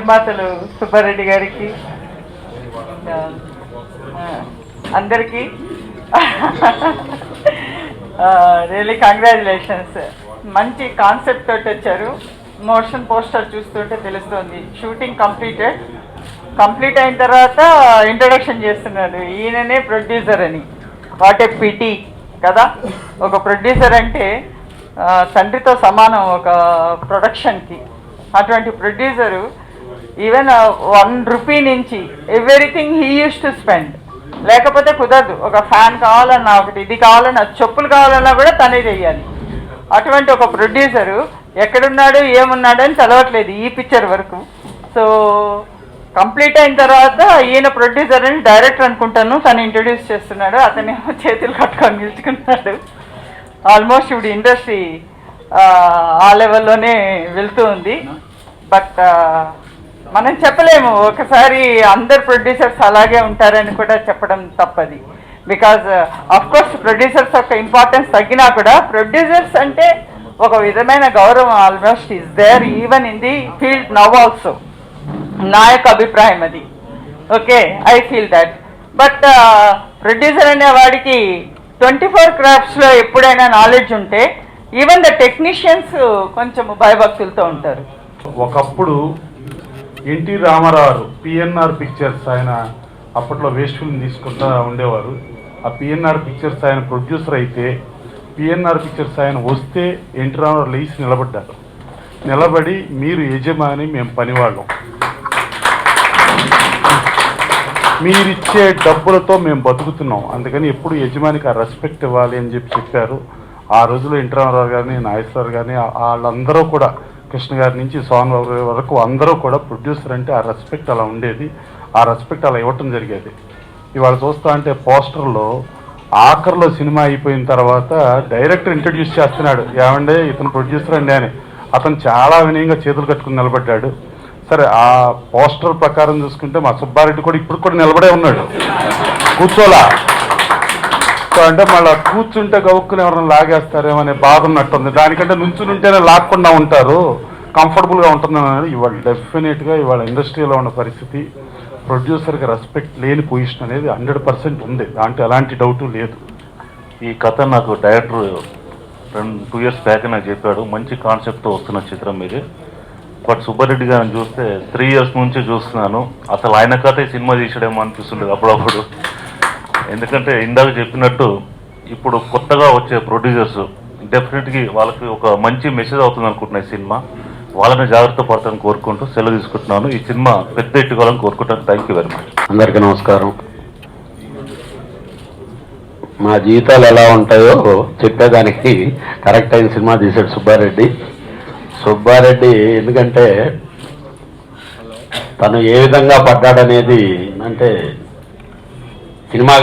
నిర్మాతలు సుబ్బారెడ్డి గారికి అందరికీ రియలీ కంగ్రాచులేషన్స్. మంచి కాన్సెప్ట్ తోటి వచ్చారు. మోషన్ పోస్టర్ చూస్తుంటే తెలుస్తుంది. షూటింగ్ కంప్లీట్ అయిన తర్వాత ఇంట్రడక్షన్ చేస్తున్నారు, ఈయననే ప్రొడ్యూసర్ అని. వాట్ ఏ పిటీ కదా. ఒక ప్రొడ్యూసర్ అంటే తండ్రితో సమానం ఒక ప్రొడక్షన్కి. అటువంటి ప్రొడ్యూసరు ఈవెన్ 1 రూపీ నుంచి everything he use to spend. లేకపోతే కుదరదు. ఒక ఫ్యాన్ కావాలన్నా, ఒకటి ఇది కావాలన్నా, చెప్పులు కావాలన్నా కూడా తనే చెయ్యాలి. అటువంటి ఒక ప్రొడ్యూసరు ఎక్కడున్నాడు ఏమున్నాడు అని తెలవట్లేదు ఈ పిక్చర్ వరకు. సో కంప్లీట్ అయిన తర్వాత ఈయన ప్రొడ్యూసర్ అని డైరెక్టర్ అనుకుంటాను తను ఇంట్రడ్యూస్ చేస్తున్నాడు. అతనేమో చేతులు కట్టుకొని నిల్చుకున్నాడు. ఆల్మోస్ట్ ఇప్పుడు ఇండస్ట్రీ ఆ లెవెల్లోనే వెళ్తూ ఉంది. బట్ మనం చెప్పలేము ఒకసారి అందరు ప్రొడ్యూసర్స్ అలాగే ఉంటారని కూడా చెప్పడం తప్పది. బికాజ్ ఆఫ్ కోర్స్ ప్రొడ్యూసర్స్ యొక్క ఇంపార్టెన్స్ తగ్గినా కూడా ప్రొడ్యూసర్స్ అంటే ఒక విధమైన గౌరవం almost is there even in the field now also. నా యొక్క అభిప్రాయం అది. Okay, I feel that. But producer అనే వాడికి 24 క్రాఫ్ట్స్లో ఎప్పుడైనా నాలెడ్జ్ ఉంటే ఈవెన్ ద టెక్నీషియన్స్ కొంచెం భయభక్తులతో ఉంటారు. ఒకప్పుడు ఎన్టీ రామారావు పిఎన్ఆర్ పిక్చర్స్ ఆయన అప్పట్లో వేస్ట్ ఫిల్మ్ తీసుకుంటూ ఉండేవారు. ఆ పిఎన్ఆర్ పిక్చర్స్ ఆయన ప్రొడ్యూసర్ అయితే పిఎన్ఆర్ పిక్చర్స్ ఆయన వస్తే ఎన్టీ రామారావు లేచి నిలబడ్డారు. నిలబడి మీరు యజమాని, మేము పనివాళ్ళం, మీరిచ్చే డబ్బులతో మేము బతుకుతున్నాం, అందుకని ఎప్పుడు యజమానికి ఆ రెస్పెక్ట్ ఇవ్వాలి అని చెప్పారు. ఆ రోజుల్లో ఎన్టీ రామారావు గారిని, నాగేశ్వరరావు గారిని వాళ్ళందరూ కూడా, కృష్ణ గారి నుంచి సోహన్ బాబు వరకు అందరూ కూడా ప్రొడ్యూసర్ అంటే ఆ రెస్పెక్ట్ అలా ఉండేది. ఆ రెస్పెక్ట్ అలా ఇవ్వటం జరిగేది. ఇవాళ చూస్తా అంటే పోస్టర్లో ఆఖరిలో సినిమా అయిపోయిన తర్వాత డైరెక్టర్ ఇంట్రడ్యూస్ చేస్తున్నాడు, ఏమంటే ఇతను ప్రొడ్యూసర్ అండి అని. అతను చాలా వినయంగా చేతులు కట్టుకుని నిలబడ్డాడు. సరే, ఆ పోస్టర్ ప్రకారం చూసుకుంటే మా సుబ్బారెడ్డి కూడా ఇప్పుడు కూడా నిలబడే ఉన్నాడు, కూర్చోలా. సో అంటే మళ్ళీ కూర్చుంటే గౌక్కుని ఎవరైనా లాగేస్తారేమో అనే బాధ ఉన్నట్టుంది. దానికంటే నుంచుని ఉంటేనే లాక్కుండా ఉంటారు, కంఫర్టబుల్గా ఉంటుందని. ఇవాళ డెఫినెట్గా ఇవాళ ఇండస్ట్రీలో ఉన్న పరిస్థితి ప్రొడ్యూసర్కి రెస్పెక్ట్ లేని పొజిషన్ అనేది 100% ఉంది. దాంట్లో ఎలాంటి డౌటు లేదు. ఈ కథ నాకు డైరెక్టర్ 2 years బ్యాక్ నాకు చెప్పాడు. మంచి కాన్సెప్ట్తో వస్తున్న చిత్రం ఇది. బట్ సుబ్బారెడ్డి గారిని చూస్తే 3 years నుంచి చూస్తున్నాను. అసలు ఆయన కథ సినిమా తీసాడేమో అనిపిస్తుండేది అప్పుడప్పుడు. ఎందుకంటే ఇందాక చెప్పినట్టు ఇప్పుడు కొత్తగా వచ్చే ప్రొడ్యూసర్స్ డెఫినెట్గా వాళ్ళకి ఒక మంచి మెసేజ్ అవుతుంది అనుకుంటున్నాయి సినిమా. వాళ్ళని జాగ్రత్త పడతాను కోరుకుంటూ సెలవు తీసుకుంటున్నాను. ఈ సినిమా పెద్ద ఎట్టుకోవాలని కోరుకుంటాను. Thank you very much. అందరికీ నమస్కారం. మా జీవితాలు ఎలా ఉంటాయో చెప్పేదానికి కరెక్ట్ అయిన సినిమా తీశాడు సుబ్బారెడ్డి. ఎందుకంటే తను ఏ విధంగా పడ్డాడనేది, అంటే సినిమా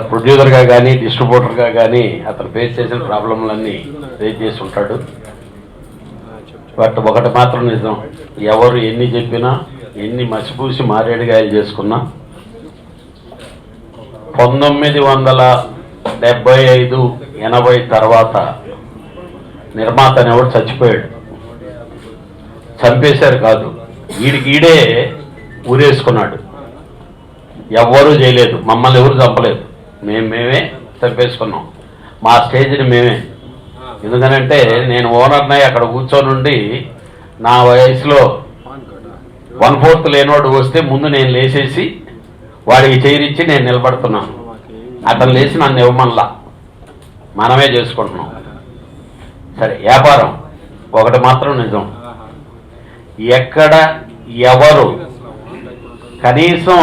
ప్రొడ్యూసర్గా కానీ డిస్ట్రిబ్యూటర్గా కానీ అతను ఫేస్ చేసిన ప్రాబ్లంలన్నీ ఫేస్ చేసి ఉంటాడు. బట్ ఒకటి మాత్రం నిజం, ఎవరు ఎన్ని చెప్పినా, ఎన్ని మసిపూసి మారేడుగాయలు చేసుకున్నా 1975-80 తర్వాత నిర్మాత అనేవాడు చచ్చిపోయాడు. చంపేశారు కాదు, ఈడే ఊరేసుకున్నాడు. ఎవ్వరూ చేయలేదు, మమ్మల్ని ఎవరు చంపలేదు, మేమే చంపేసుకున్నాం. మా స్టేజ్ని మేమే. ఎందుకనంటే నేను ఓనర్నై అక్కడ కూర్చొని ఉండి నా వయసులో 1/4 లేనివాడు వస్తే ముందు నేను లేచేసి వాడికి చేరిచ్చి నేను నిలబడుతున్నాను. అతను లేచి నన్ను ఇవ్వమల్లా, మనమే చేసుకుంటున్నాం. సరే, వ్యాపారం ఒకటి మాత్రం నిజం, ఎక్కడ ఎవరు కనీసం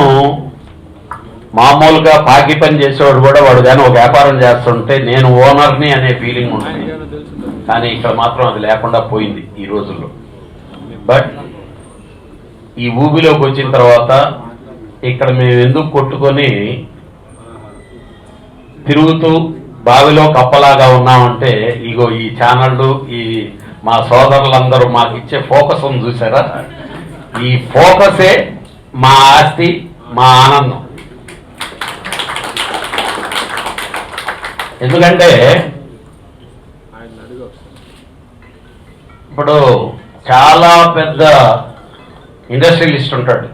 మామూలుగా పాకి పని చేసేవాడు కూడా వాడు కానీ ఒక వ్యాపారం చేస్తుంటే నేను ఓనర్ని అనే ఫీలింగ్ ఉంటుంది. కానీ ఇక్కడ మాత్రం అది లేకుండా పోయింది ఈ రోజుల్లో. బట్ ఈ ఊబిలోకి వచ్చిన తర్వాత ఇక్కడ మేము ఎందుకు కొట్టుకొని తిరుగుతూ బావిలో కప్పలాగా ఉన్నామంటే, ఇగో ఈ ఛానళ్ళు, ఈ మా సోదరులందరూ మాకు ఇచ్చే ఫోకస్ ఉంది చూసారా, ఈ ఫోకసే మా ఆస్తి, మా ఆనందం. ఎందుకంటే ఇప్పుడు చాలా పెద్ద ఇండస్ట్రియలిస్ట్ ఉంటాడు,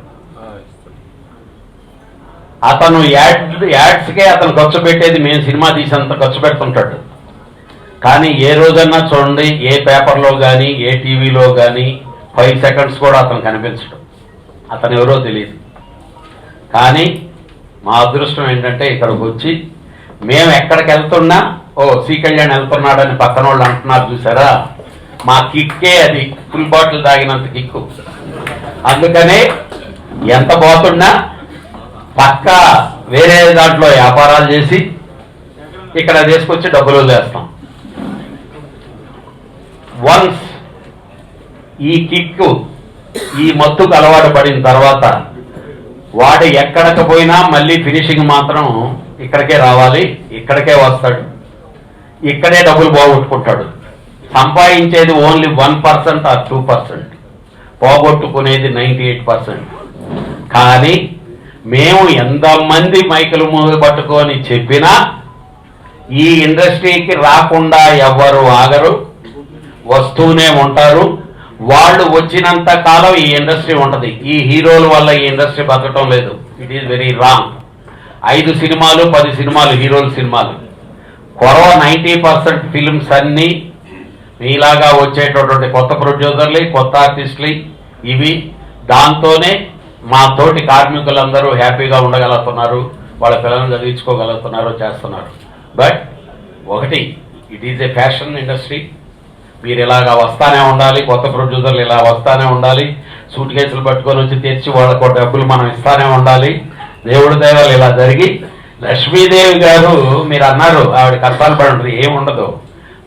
అతను యాడ్స్కే అతను ఖర్చు పెట్టేది మేము సినిమా తీసేంత ఖర్చు పెడుతుంటాడు. కానీ ఏ రోజన్నా చూడండి ఏ పేపర్లో కానీ ఏ టీవీలో కానీ 5 సెకండ్స్ కూడా అతను కనిపించడు. అతను ఎవరో తెలియదు. కానీ మా అదృష్టం ఏంటంటే ఇక్కడికి వచ్చి మేము ఎక్కడికి వెళ్తున్నా ఓ సి కళ్యాణ్ వెళ్తున్నాడని పక్కన వాళ్ళు అంటున్నారు చూసారా, మా కిక్కే అది, ఫుల్ బాటిల్ తాగినంత కిక్కు. అందుకనే ఎంత పోతున్నా పక్క వేరే దాంట్లో వ్యాపారాలు చేసి ఇక్కడ తీసుకొచ్చి డబ్బులు వదిలేస్తాం. వన్స్ ఈ కిక్కు ఈ మత్తుకు అలవాటు పడిన తర్వాత వాడు ఎక్కడికి పోయినా మళ్ళీ ఫినిషింగ్ మాత్రం ఇక్కడికే రావాలి, ఇక్కడికే వస్తాడు, ఇక్కడే డబ్బులు పోగొట్టుకుంటాడు. సంపాదించేది ఓన్లీ 1% ఆర్ 2%, పోగొట్టుకునేది 98%. కానీ మేము ఎంతమంది మైకులు మూగ పట్టుకొని చెప్పినా ఈ ఇండస్ట్రీకి రాకుండా ఎవ్వరు ఆగరు, వస్తూనే ఉంటారు. వాళ్ళు వచ్చినంత కాలం ఈ ఇండస్ట్రీ ఉంటుంది. ఈ హీరోల వల్ల ఈ ఇండస్ట్రీ బతకటం లేదు. It is very wrong. 5 సినిమాలు 10 సినిమాలు హీరోల సినిమాలు, కొరవ 90% ఫిల్మ్స్ అన్నీ మీలాగా వచ్చేటటువంటి కొత్త ప్రొడ్యూసర్లు, కొత్త ఆర్టిస్టులు ఇవి. దాంతోనే మా తోటి కార్మికులందరూ హ్యాపీగా ఉండగలుగుతున్నారు, వాళ్ళ పిల్లల్ని చదివించుకోగలుగుతున్నారు, చేస్తున్నారు. బట్ ఒకటి, it is a fashion industry. మీరు ఇలాగా వస్తానే ఉండాలి, కొత్త ప్రొడ్యూసర్లు ఇలా వస్తానే ఉండాలి, సూట్ కేసులు పట్టుకొని వచ్చి తెచ్చి వాళ్ళకు డబ్బులు మనం ఇస్తానే ఉండాలి. దేవుడి దైవాలు ఇలా జరిగి లక్ష్మీదేవి గారు మీరు అన్నారు ఆవిడ కష్టాలు పడుతుంది, ఏముండదు.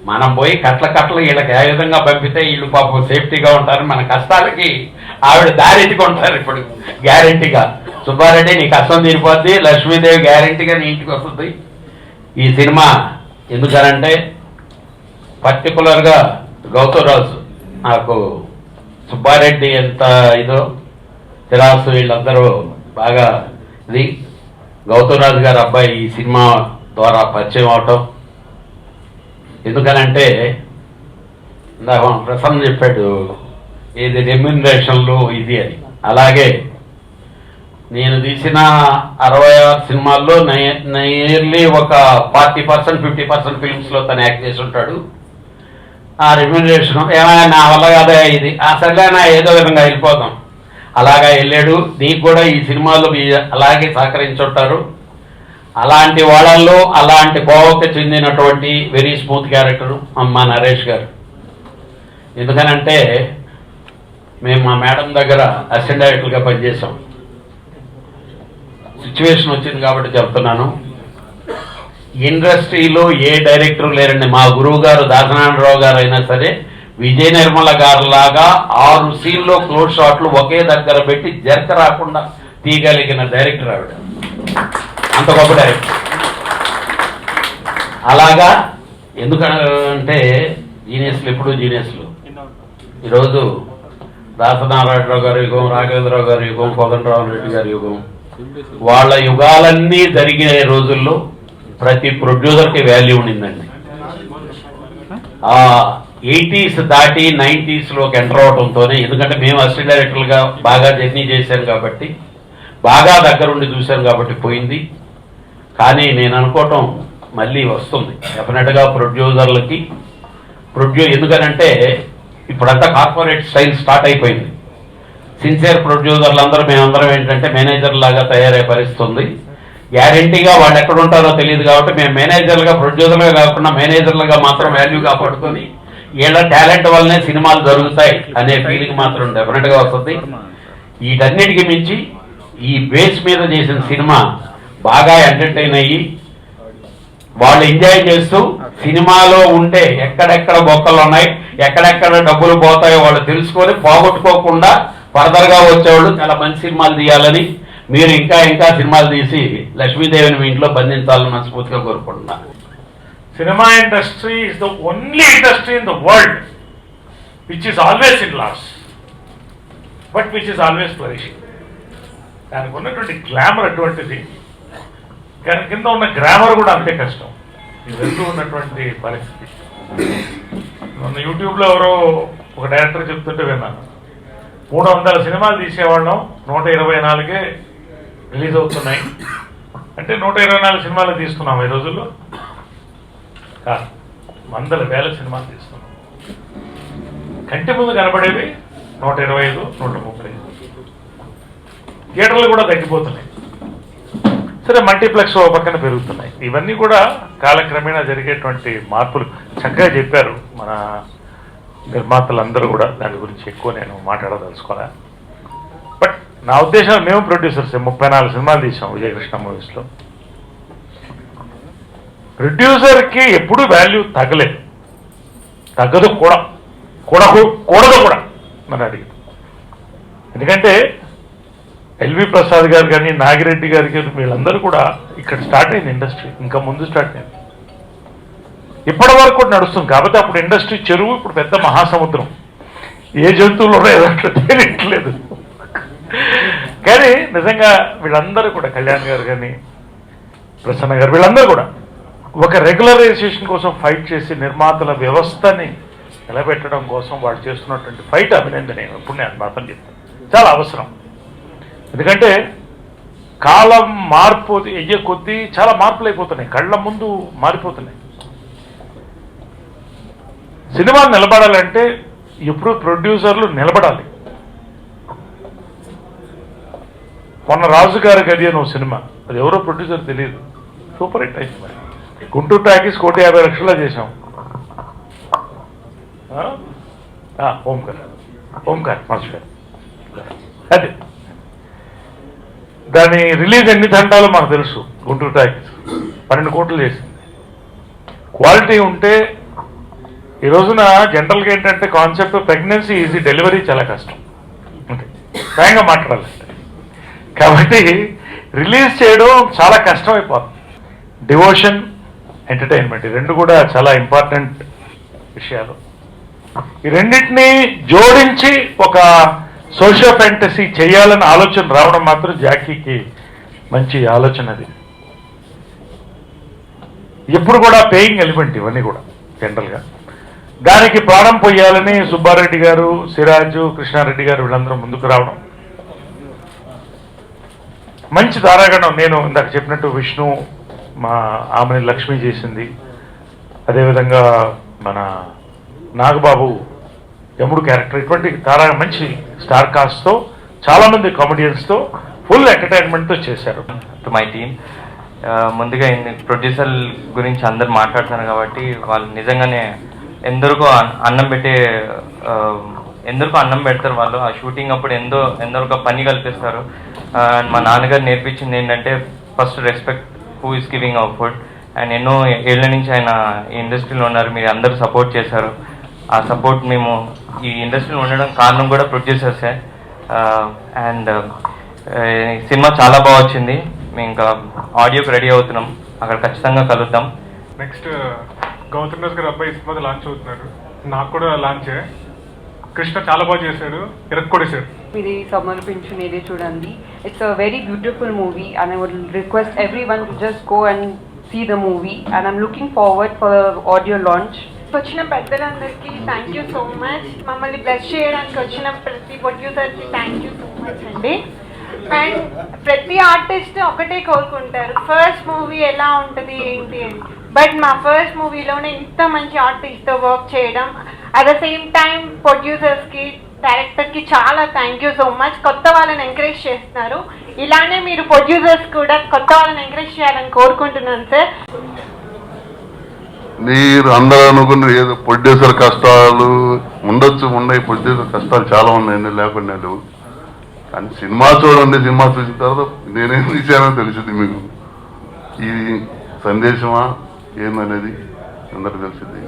మనం పోయి కట్ల వీళ్ళకి ఏ విధంగా పంపితే వీళ్ళు పాపం సేఫ్టీగా ఉంటారు. మన కష్టాలకి ఆవిడ దారింటికి ఉంటారు. ఇప్పుడు గ్యారెంటీగా సుబ్బారెడ్డి నీ కష్టం తీరిపోద్ది, లక్ష్మీదేవి గ్యారెంటీగా నీ ఇంటికి వస్తుంది. ఈ సినిమా ఎందుకనంటే పర్టికులర్గా గౌతమరాజు, నాకు సుబ్బారెడ్డి ఎంత ఇదో తెరాసు వీళ్ళందరూ బాగా ఇది. గౌతమరాజు గారు అబ్బాయి ఈ సినిమా ద్వారా పరిచయం అవటం. ఎందుకనంటే ఇందాక ప్రసన్న చెప్పాడు ఇది రెమ్యూనరేషన్లు ఇది అని. అలాగే నేను తీసిన 66 సినిమాల్లో నియర్లీ ఒక 40% 50% ఫిల్మ్స్లో తను యాక్ట్ చేసి ఉంటాడు. ఆ రెమ్యూనరేషన్ ఏమైనా నా వల్ల కదా ఇది అసలేనా ఏదో విధంగా వెళ్ళిపోతాం, అలాగా వెళ్ళాడు. నీకు కూడా ఈ సినిమాలో అలాగే సహకరించుంటారు. అలాంటి వాళ్ళల్లో అలాంటి కోవకు చెందినటువంటి వెరీ స్మూత్ క్యారెక్టర్ అమ్మ నరేష్ గారు. ఎందుకనంటే మేము మా మేడం దగ్గర అసిస్టెంట్ డైరెక్టర్గా పనిచేసాం. సిచ్యువేషన్ వచ్చింది కాబట్టి చెప్తున్నాను. ఇండస్ట్రీలో ఏ డైరెక్టర్ లేరండి. మా గురువు గారు దాసనారాయణరావు గారు అయినా సరే విజయ నిర్మల గారు లాగా 6 సీన్లో క్లోజ్ షాట్లు ఒకే దగ్గర పెట్టి జర్క రాకుండా తీయగలిగిన డైరెక్టర్ ఆవిడ. అంత గొప్ప డైరెక్టర్. అలాగా ఎందుకంటే జీనియస్లు ఎప్పుడు జీనియస్లు. ఈరోజు దాసనారాయణరావు గారి యుగం, రాఘవేంద్రరావు గారి యుగం, కోదండరావు రెడ్డి గారి యుగం, వాళ్ళ యుగాలన్నీ జరిగే రోజుల్లో ప్రతి ప్రొడ్యూసర్కి వాల్యూ ఉండిందండి. 80s దాటి 90sలోకి ఎంటర్ అవడంతోనే, ఎందుకంటే మేము అసిస్టెంట్ డైరెక్టర్లుగా బాగా జర్నీ చేశాను కాబట్టి, బాగా దగ్గరుండి చూశాను కాబట్టి పోయింది. కానీ నేను అనుకోవటం మళ్ళీ వస్తుంది డెఫినెట్గా ప్రొడ్యూసర్లకి. ఎందుకనంటే ఇప్పుడంతా కార్పొరేట్ స్టైల్ స్టార్ట్ అయిపోయింది. సిన్సియర్ ప్రొడ్యూసర్లు అందరూ మేమందరం ఏంటంటే మేనేజర్ లాగా తయారయ్యే పరిస్థితి ఉంది. గ్యారంటీగా వాళ్ళు ఎక్కడ ఉంటారో తెలియదు కాబట్టి మేము మేనేజర్లుగా, ప్రొడ్యూసర్లుగా కాకుండా మేనేజర్లుగా మాత్రం వాల్యూ కాపాడుకొని వీళ్ళ టాలెంట్ వల్లనే సినిమాలు జరుగుతాయి అనే ఫీలింగ్ మాత్రం డెఫినెట్గా వస్తుంది. వీటన్నిటికీ మించి ఈ బేస్ మీద చేసిన సినిమా బాగా ఎంటర్టైన్ అయ్యి వాళ్ళు ఎంజాయ్ చేస్తూ సినిమాలో ఉండే ఎక్కడెక్కడ బొక్కలు ఉన్నాయి, ఎక్కడెక్కడ డబ్బులు పోతాయో వాళ్ళు తెలుసుకొని పోగొట్టుకోకుండా ఫర్దర్గా వచ్చేవాళ్ళు చాలా మంచి సినిమాలు తీయాలని, మీరు ఇంకా ఇంకా సినిమాలు తీసి లక్ష్మీదేవిని మీ ఇంట్లో బంధించాలని మనస్ఫూర్తిగా కోరుకుంటున్నాను. Cinema industry is the only industry in the world which is always in loss, but which is always flourishing. దానికి ఉన్నటువంటి గ్లామర్ అటువంటిది, కానీ కింద ఉన్న గ్రామర్ కూడా అంతే కష్టం. ఇది వెళ్తూ ఉన్నటువంటి పరిస్థితి. మొన్న యూట్యూబ్లో ఎవరో ఒక డైరెక్టర్ చెప్తుంటే విన్నాను, 300 సినిమాలు తీసేవాళ్ళం, 124 రిలీజ్ అవుతున్నాయి. అంటే 124 సినిమాలు తీస్తున్నాం ఈ రోజుల్లో కాదు, వందల వేల సినిమాలు తీస్తున్నాం. కంటి ముందు కనబడేవి 125, 130. థియేటర్లు కూడా తగ్గిపోతున్నాయి. సరే, మల్టీప్లెక్స్ ఓ పక్కన పెరుగుతున్నాయి. ఇవన్నీ కూడా కాలక్రమేణా జరిగేటువంటి మార్పులు. చక్కగా చెప్పారు మన నిర్మాతలందరూ కూడా, దాని గురించి ఎక్కువ నేను మాట్లాడదలుచుకోలే. బట్ నా ఉద్దేశం, మేము ప్రొడ్యూసర్స్ 34 సినిమాలు తీసాం విజయకృష్ణ మూవీస్లో. ప్రొడ్యూసర్కి ఎప్పుడూ వాల్యూ తగ్గలేదు, తగ్గదు కూడా, కూడదు కూడా మనం అడిగింది. ఎందుకంటే ఎల్వి ప్రసాద్ గారు కానీ, నాగిరెడ్డి గారి కానీ, వీళ్ళందరూ కూడా ఇక్కడ స్టార్ట్ అయింది ఇండస్ట్రీ, ఇంకా ముందు స్టార్ట్ అయింది, ఇప్పటి వరకు కూడా నడుస్తుంది. కాబట్టి అప్పుడు ఇండస్ట్రీ చెరువు, ఇప్పుడు పెద్ద మహాసముద్రం, ఏ జంతువులు ఉన్నాయో దాంట్లో తెలియట్లేదు. కానీ నిజంగా వీళ్ళందరూ కూడా, కళ్యాణ్ గారు కానీ, ప్రసన్న గారు, వీళ్ళందరూ కూడా ఒక రెగ్యులరైజేషన్ కోసం ఫైట్ చేసి నిర్మాతల వ్యవస్థని నిలబెట్టడం కోసం వాళ్ళు చేస్తున్నటువంటి ఫైట్ అభినందనీయం. ఇప్పుడు నేను మాత్రం చెప్తాను, చాలా అవసరం. ఎందుకంటే కాలం మార్పు అయ్యే కొద్దీ చాలా మార్పులు అయిపోతున్నాయి, కళ్ళ ముందు మారిపోతున్నాయి. సినిమా నిలబడాలంటే ఎప్పుడు ప్రొడ్యూసర్లు నిలబడాలి. మొన్న రాజుగారి గది అని సినిమా, అది ఎవరో ప్రొడ్యూసర్ తెలియదు, సూపర్ హిట్ అయింది. మరి గుంటూరు టాకీస్ 1,50,00,000 చేశాం. ఓంకార్ మర్చిపోయారు. అదే దాని రిలీజ్ ఎన్ని తంటాలో మాకు తెలుసు. గుంటూరు టాకీస్ 12 కోట్లు చేసింది. క్వాలిటీ ఉంటే, ఈ రోజున జనరల్గా ఏంటంటే కాన్సెప్ట్ ప్రెగ్నెన్సీ ఈజీ, డెలివరీ చాలా కష్టం. ఓకే, స్వయంగా మాట్లాడాలంటే. కాబట్టి రిలీజ్ చేయడం చాలా కష్టం అయిపోతుంది. డివోషన్, ఎంటర్టైన్మెంట్, ఈ రెండు కూడా చాలా ఇంపార్టెంట్ విషయాలు. ఈ రెండింటినీ జోడించి ఒక సోషియో ఫ్యాంటసీ చేయాలని ఆలోచన రావడం మాత్రం జాకీకి మంచి ఆలోచన. అది ఎప్పుడు కూడా పేయింగ్ ఎలిమెంట్ ఇవన్నీ కూడా జనరల్గా. దానికి ప్రాణం పోయాలని సుబ్బారెడ్డి గారు, సిరాజు, కృష్ణారెడ్డి గారు వీళ్ళందరూ ముందుకు రావడం మంచి తారాగణం. నేను ఇందాక చెప్పినట్టు విష్ణు, మా ఆమెని లక్ష్మి చేసింది, అదేవిధంగా మన నాగబాబు యముడు క్యారెక్టర్, ఇటువంటి మంచి స్టార్ కాస్ట్తో, చాలామంది కామెడియన్స్తో, ఫుల్ ఎంటర్టైన్మెంట్తో చేశారు. టు మై టీమ్, ముందుగా ప్రొడ్యూసర్ గురించి అందరు మాట్లాడుతున్నారు కాబట్టి వాళ్ళు నిజంగానే ఎందరికో అన్నం పెడతారు. వాళ్ళు ఆ షూటింగ్ అప్పుడు ఎందరికో పని కల్పిస్తారు. మా నాన్నగారు నేర్పించింది ఏంటంటే first respect who is giving our food. And ఎన్నో ఏళ్ల నుంచి ఆయన ఈ ఇండస్ట్రీలో ఉన్నారు, మీరు అందరూ సపోర్ట్ చేశారు. ఆ సపోర్ట్ మేము ఈ ఇండస్ట్రీలో ఉండడం కారణం కూడా ప్రొడ్యూసర్సే. అండ్ సినిమా చాలా బాగా వచ్చింది. మేము ఇంకా ఆడియోకి రెడీ అవుతున్నాం, అక్కడ ఖచ్చితంగా కలుద్దాం. నెక్స్ట్ గౌతమ్ దాస్ గారు అబ్బాయి సినిమా లాంచ్ అవుతున్నారు, నాకు కూడా లాంచే. కృష్ణ చాలా బాగా చేశాడు, ఇరక్కొడేశాడు. ఇది సమర్పించు నేనే చూడండి. It's a very beautiful movie and I would request everyone to just go and see the movie and I'm looking forward for audio launch. వచ్చిన పెద్దలందరికీ థ్యాంక్ యూ సో మచ్. మమ్మల్ని బ్లెస్ చేయడానికి వచ్చిన ప్రతి ప్రొడ్యూసర్కి థ్యాంక్ యూ సో మచ్ అండి. And ప్రతి artist ఒకటే కోరుకుంటారు, ఫస్ట్ మూవీ ఎలా ఉంటుంది ఏంటి అని. బట్ మా ఫస్ట్ మూవీలోనే ఇంత మంచి ఆర్టిస్ట్తో వర్క్ చేయడం, అట్ ద సేమ్ టైం ప్రొడ్యూసర్స్కి, డైరెక్టర్కి చాలా థ్యాంక్ యూ సో మచ్. కొత్త వాళ్ళని ఎంకరేజ్ చేస్తున్నారు, ఇలానే మీరు ప్రొడ్యూసర్స్ కూడా కొత్త వాళ్ళని ఎంకరేజ్ చేయాలని కోరుకుంటున్నాను సార్. మీరు అందరూ అనుకున్న ఏదో ప్రొడ్యూసర్ కష్టాలు ఉన్నాయి, ప్రొడ్యూసర్ కష్టాలు చాలా ఉన్నాయండి, లేకుండా లేవు. కానీ సినిమా చూడండి, సినిమా చూసిన తర్వాత నేనేం తీసానో తెలిసింది మీకు. ఈ సందేశమా ఏందనేది అందరూ తెలిసింది.